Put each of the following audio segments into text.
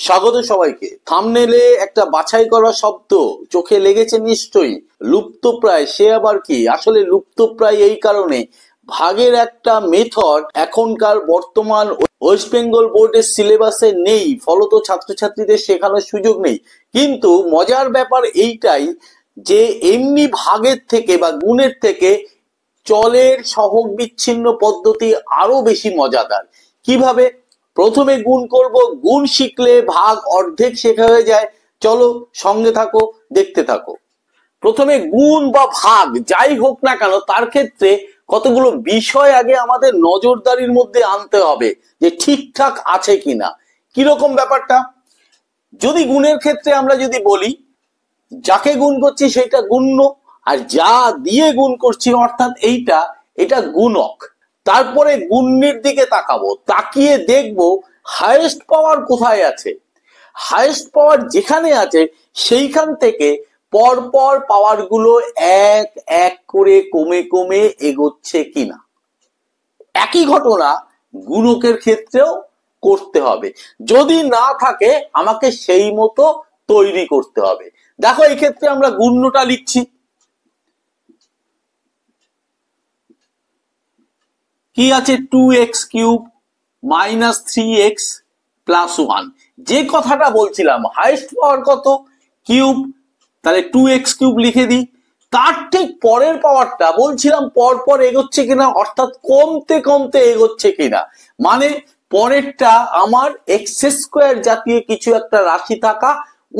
স্বাগত সবাইকে। থাম্বনেলে একটা বাছাই করা শব্দ চোখে লেগেছে নিশ্চয়ই, লুপ্তপ্রায়। সে আবার কি? আসলে লুপ্তপ্রায় এই কারণে, ভাগের একটা মেথড এখনকার বর্তমান ওয়েস্ট বেঙ্গল বোর্ডের সিলেবাসে নেই, ফলত ছাত্রছাত্রীদের শেখানোর সুযোগ নেই। কিন্তু মজার ব্যাপার এইটাই যে এমনি ভাগের থেকে বা গুণের থেকে চলের সহগ বিচ্ছিন্ন পদ্ধতি আরো বেশি মজাদার। কিভাবে? প্রথমে গুণ করব, গুণ শিখলে ভাগ অর্ধেক শেখা হয়ে যায়। চলো সঙ্গে থাকো, দেখতে থাকো। প্রথমে গুণ বা ভাগ যাই হোক না কেন, তার ক্ষেত্রে কতগুলো বিষয় আগে আমাদের নজরদারির মধ্যে আনতে হবে যে ঠিকঠাক আছে কিনা। কিরকম ব্যাপারটা? যদি গুণের ক্ষেত্রে আমরা যদি বলি, যাকে গুণ করছি সেটা গুণ্য, আর যা দিয়ে গুণ করছি অর্থাৎ এটা গুণক। তারপরে গুণ্যের দিকে তাকাবো, তাকিয়ে দেখবো হাইয়েস্ট পাওয়ার কোথায় আছে। হাইয়েস্ট পাওয়ার যেখানে আছে সেইখান থেকে পরপর পাওয়ার গুলো এক এক করে কমে কমে এগোচ্ছে কিনা। একই ঘটনা গুণকের ক্ষেত্রেও করতে হবে। যদি না থাকে আমাকে সেই মতো তৈরি করতে হবে। দেখো এই ক্ষেত্রে আমরা গুণ্যটা লিখছি, কি আছে? 2x cube minus 3x plus 1। যে কথাটা বলছিলাম, হাইয়েস্ট পাওয়ার কত? কিউব, তাহলে 2x কিউব লিখে দিই। তার ঠিক পরের পাওয়ারটা বলছিলাম পরপর এগোচ্ছে কিনা, অর্থাৎ কমতে কমতে এগোচ্ছে কিনা। মানে পরেরটা আমার এক্স স্কোয়ার জাতীয় কিছু একটা রাশি থাকা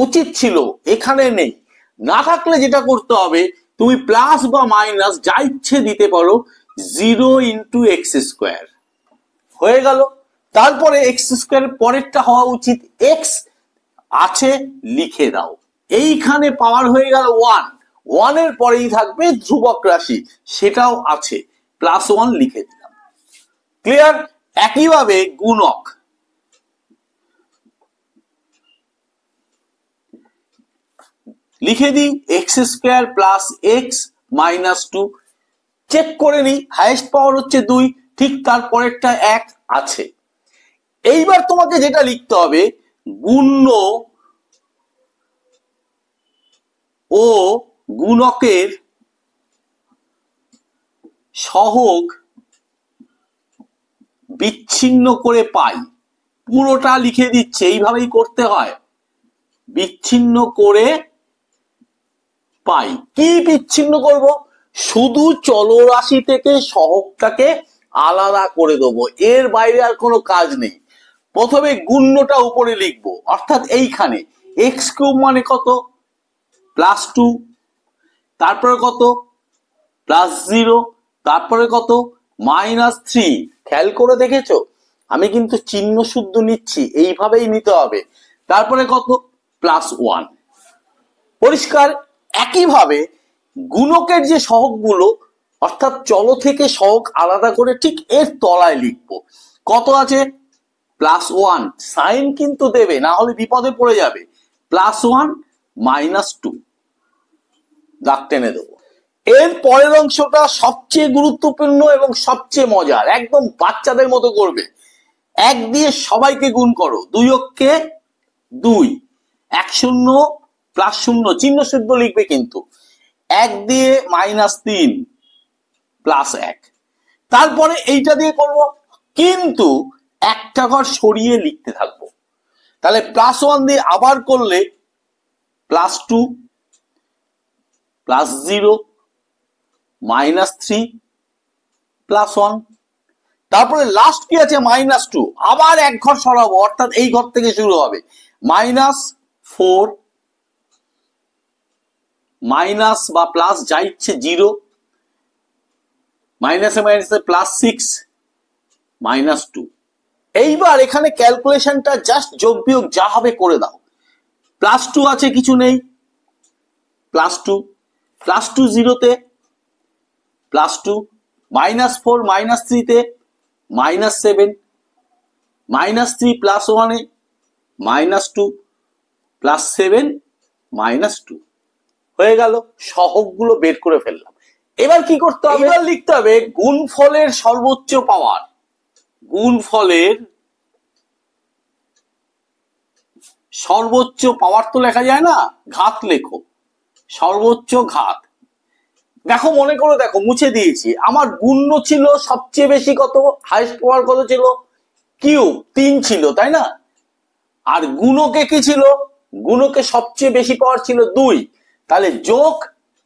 উচিত ছিল, এখানে নেই। না থাকলে যেটা করতে হবে, তুমি প্লাস বা মাইনাস যা ইচ্ছে দিতে পারো, 0 ইন্টু এক্স স্কোয়ার হয়ে গেল। তারপরে এক্স স্কোয়ার পরেরটা হওয়া উচিত এক্স, আছে লিখে দাও। এইখানে পাওয়ার হয়ে গেল 1, 1 এর পরেই থাকবে ধ্রুবক রাশি, সেটাও আছে, প্লাস 1 লিখে দিলাম। ক্লিয়ার? একইভাবে গুণক, লিখে দিই X square plus X minus 2। Check করে নিই, হাইয়েস্ট পাওয়ার হচ্ছে 2, ঠিক তারপরেরটা 1 আছে। এইবার তোমাকে যেটা লিখতে হবে, গুণ্য ও গুণকের সহগ বিচ্ছিন্ন করে পাই। পুরোটা লিখে দিচ্ছে, এইভাবেই করতে হয়, বিচ্ছিন্ন করে পাই। কি বিচ্ছিন্ন করব? শুধু চলরাশি থেকে সহগটাকে আলাদা করে দেবো, এর বাইরে আর কোনো কাজ নেই। প্রথমে গুণ্যটা উপরে লিখবো, অর্থাৎ এইখানে এক্স কিউব মানে কত? প্লাস 2, তারপরে কত? প্লাস 0, তারপরে কত? মাইনাস 3। খেয়াল করে দেখেছো, আমি কিন্তু চিহ্ন শুদ্ধ নিচ্ছি, এইভাবেই নিতে হবে। তারপরে কত? প্লাস 1। পরিষ্কার? একইভাবে গুণকের যে সহগগুলো, অর্থাৎ চল থেকে সহগ আলাদা করে ঠিক এর তলায় লিখবো। কত আছে? প্লাস 1। সাইন কিন্তু দেবে, না হলে বিপদে পড়ে যাবে। প্লাস 1 মাইনাস 2, দাগ টেনে দেবো। এর পরের অংশটা সবচেয়ে গুরুত্বপূর্ণ এবং সবচেয়ে মজার, একদম বাচ্চাদের মতো করবে। 1 দিয়ে সবাইকে গুণ করো, 2 অক্ষে 2, 1 0 প্লাস 0 চিহ্ন শুদ্ধ লিখবে কিন্তু। 1 দিয়ে মাইনাস 3 প্লাস 1। তারপরে এইটা দিয়ে করব, কিন্তু একটা ঘর সরিয়ে লিখতে থাকবো। তাহলে প্লাস 1 দিয়ে আবার করলে প্লাস 2 প্লাস 0 মাইনাস 3 প্লাস 1। তারপরে লাস্ট কি আছে? মাইনাস 2, আবার এক ঘর সরাবো, অর্থাৎ এই ঘর থেকে শুরু হবে। মাইনাস 4 মাইনাস বা প্লাস যা ইচ্ছে 0, মাইনাসে মাইনাসে প্লাস 6 মাইনাস 2। এইবার এখানে ক্যালকুলেশনটা জাস্ট যোগ বিয়োগ যা হবে করে দাও। প্লাস 2 আছে, কিছু নেই, প্লাস 2, প্লাস 2 0তে প্লাস 2, মাইনাস 4 মাইনাস 3তে মাইনাস 7, মাইনাস 3 প্লাস 1-এ মাইনাস 2 প্লাস 7 মাইনাস 2 হয়ে গেল। সহগগুলো বের করে ফেললাম। এবার কি করতে হবে? এবার লিখতে হবে গুণফলের সর্বোচ্চ পাওয়ার। গুণফলের সর্বোচ্চ পাওয়ার তো লেখা যায় না, ঘাত লেখো, সর্বোচ্চ ঘাত। দেখো মনে করো, দেখো মুছে দিয়েছি, আমার গুণ্য ছিল সবচেয়ে বেশি কত, হাইস্ট পাওয়ার কত ছিল, কিউব 3 ছিল তাই না, আর গুণকে কি ছিল, গুণকে সবচেয়ে বেশি পাওয়ার ছিল 2, তাহলে যোগ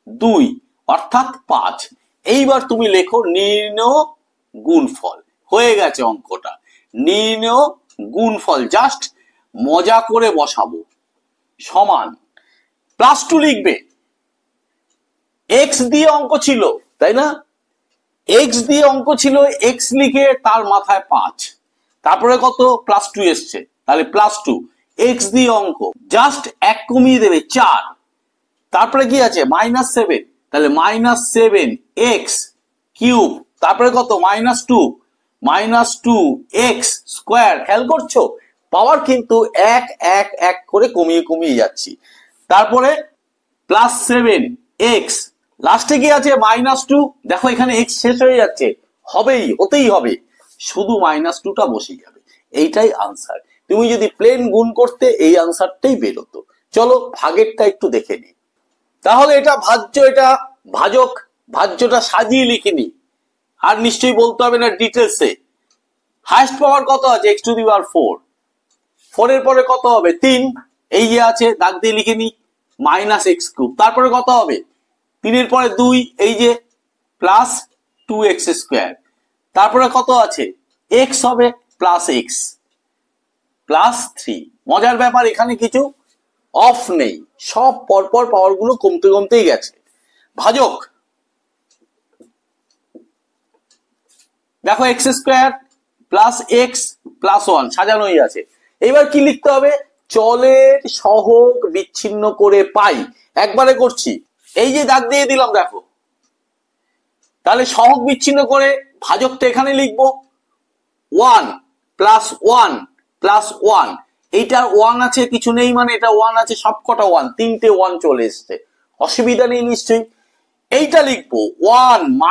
2 অর্থাৎ 5। এইবার তুমি লেখো নির্ণয় গুণফল, হয়ে গেছে অঙ্কটা, নির্ণয় গুণফল, জাস্ট মজা করে বসাবো, সমান +2 লিখবে, এক্স দিয়ে অঙ্ক ছিল তাই না, এক্স দিয়ে অঙ্ক ছিল, এক্স লিখে তার মাথায় 5, তারপরে কত +2 এসছে, তাহলে +2, এক্স দিয়ে অঙ্ক জাস্ট 1 কমিয়ে দেবে 4, তারপরে কি আছে -7, তাহলে -7 এক্স কিউব, তারপরে কত -2 এক্স স্কোয়ার। খেয়াল করছো পাওয়ার কিন্তু 1 1 1 করে কমিয়ে কমিয়ে যাচ্ছি, তারপরে +7 এক্স, লাস্টে কি আছে -2, দেখো এখানে এক্স শেষ হয়ে যাচ্ছে, হতেই হবে, শুধু -2টা বসে যাবে, এইটাই আনসার। তুমি যদি প্লেন গুণ করতে এই আনসারটাই বেরোতো। চলো ভাগেরটা একটু দেখে নিই, তাহলে এটা ভাজ্য, এটা ভাজক, ভাজ্যটা সাজিয়ে লিখিনি, আর নিশ্চয়ই বলতে হবে না ডিটেলসে। হাইস্ট পাওয়ার কত আছে x⁴, 4 এর পরে কত হবে 3, এই যে আছে দাগ দিয়ে লিখে নি, -x³, তারপরে কত হবে 3 এর পরে 2, এই যে +2x², তারপরে কত আছে x হবে +x +3। মজার ব্যাপার এখানে কিছু অফ নেই, সব পরপর পাওয়ার গুলো কমতে কমতেই গেছে। ভাজক দেখো x² + x + 1 সাজানোই আছে। এবার কি লিখতে হবে, চলের সহগ বিচ্ছিন্ন করে পাই, একবারে করছি, এই যে দাগ দিয়ে দিলাম দেখো, তাহলে সহগ বিচ্ছিন্ন করে ভাজকটা এখানে লিখবো 1 + 1 + 1, এইটার 1 আছে কিছু নেই মানে এটা 1 আছে, সবকটা 1, 3টে 1 চলে এসছে, অসুবিধা নেই নিশ্চয়ই। এইটা লিখবো 1 -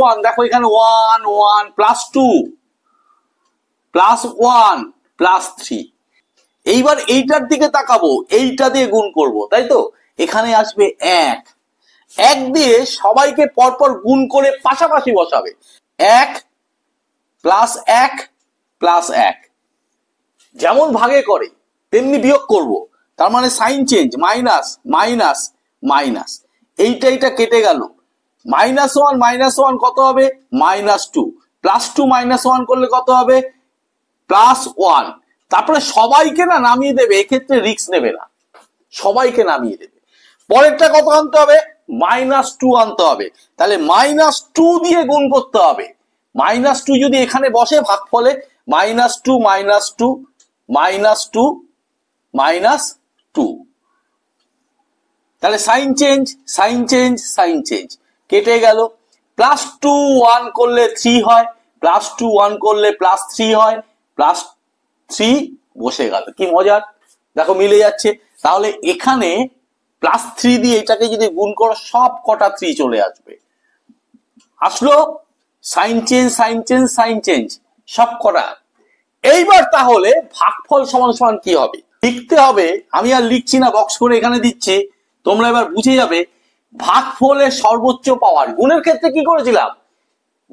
1, দেখো এখানে 1 1 +2 +1 +3। এইবার এইটার দিকে তাকাবো, এইটা দিয়ে গুণ করব, তাই তো, এখানে আসবে 1, 1 দিয়ে সবাইকে পরপর গুণ করে পাশাপাশি বসাবে, 1 + 1 + 1, যেমন ভাগে করে তেমনি বিয়োগ করব, তার মানে sign change, minus minus minus, এইটা কেটে গেল, -1 - 1 কত হবে -2, +2 - 1 করলে কত হবে +1, তারপরে সবাইকে না নামিয়ে দেবে, এক্ষেত্রে রিস্ক নেবে না, সবাইকে নামিয়ে দেবে। পরেরটা কত আনতে হবে -2 আনতে হবে, তাহলে -2 দিয়ে গুণ করতে হবে, -2 যদি এখানে বসে ভাগফলে, -2 -2 -2 -2, তাহলে sign change sign change sign change, কেটে গেল, +2 1 করলে 3 হয়, +2 1 করলে +3 হয়, +3 বসে গেল, কি মজার, দেখো মিলে যাচ্ছে। তাহলে এখানে +3 দিয়ে এটাকে যদি গুণ করো সব কটা 3 চলে আসবে, আসলো sign change sign change sign change সব কটা। এইবার তাহলে ভাগফল সমান সমান কি হবে লিখতে হবে, আমি আর লিখছি না, বক্স করে এখানে দিচ্ছি, তোমরা এবার বুঝে যাবে। ভাগফলের সর্বোচ্চ পাওয়ার, গুণের ক্ষেত্রে কি করেছিলাম,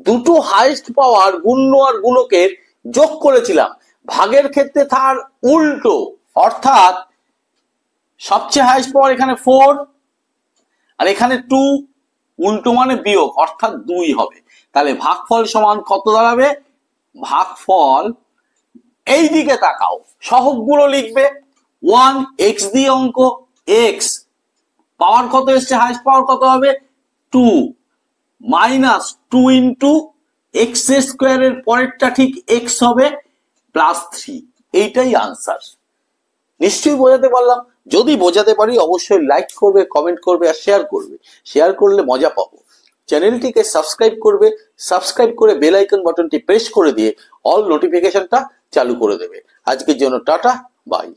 দুটো হাইস্ট পাওয়ার গুণ্য আর গুণকের যোগ করেছিলাম, ভাগের ক্ষেত্রে তার উল্টো, অর্থাৎ সবচেয়ে হাইস্ট পাওয়ার এখানে 4 আর এখানে 2, উল্টো মানে বিয়োগ, অর্থাৎ 2 হবে, তাহলে ভাগফল সমান কত দাঁড়াবে, ভাগফল এই দিকে তাকাও, সহগগুলো লিখবে 1, x দিয়ে অঙ্ক, x পাওয়ার কত এসছে, হাইস্ট পাওয়ার কত হবে 2 -2 ইন্টু x² এর পরেরটা ঠিক x হবে +3, এইটাই আনসার। নিশ্চয়ই বোঝাতে পারলাম, যদি বোঝাতে পারি অবশ্যই লাইক করবে, কমেন্ট করবে আর শেয়ার করবে, শেয়ার করলে মজা পাবো। চ্যানেলটিকে সাবস্ক্রাইব করবে, সাবস্ক্রাইব করে বেল আইকন বাটনটি প্রেস করে দিয়ে অল নোটিফিকেশনটা চালু করে দেবে। আজকের জন্য টাটা, বাই।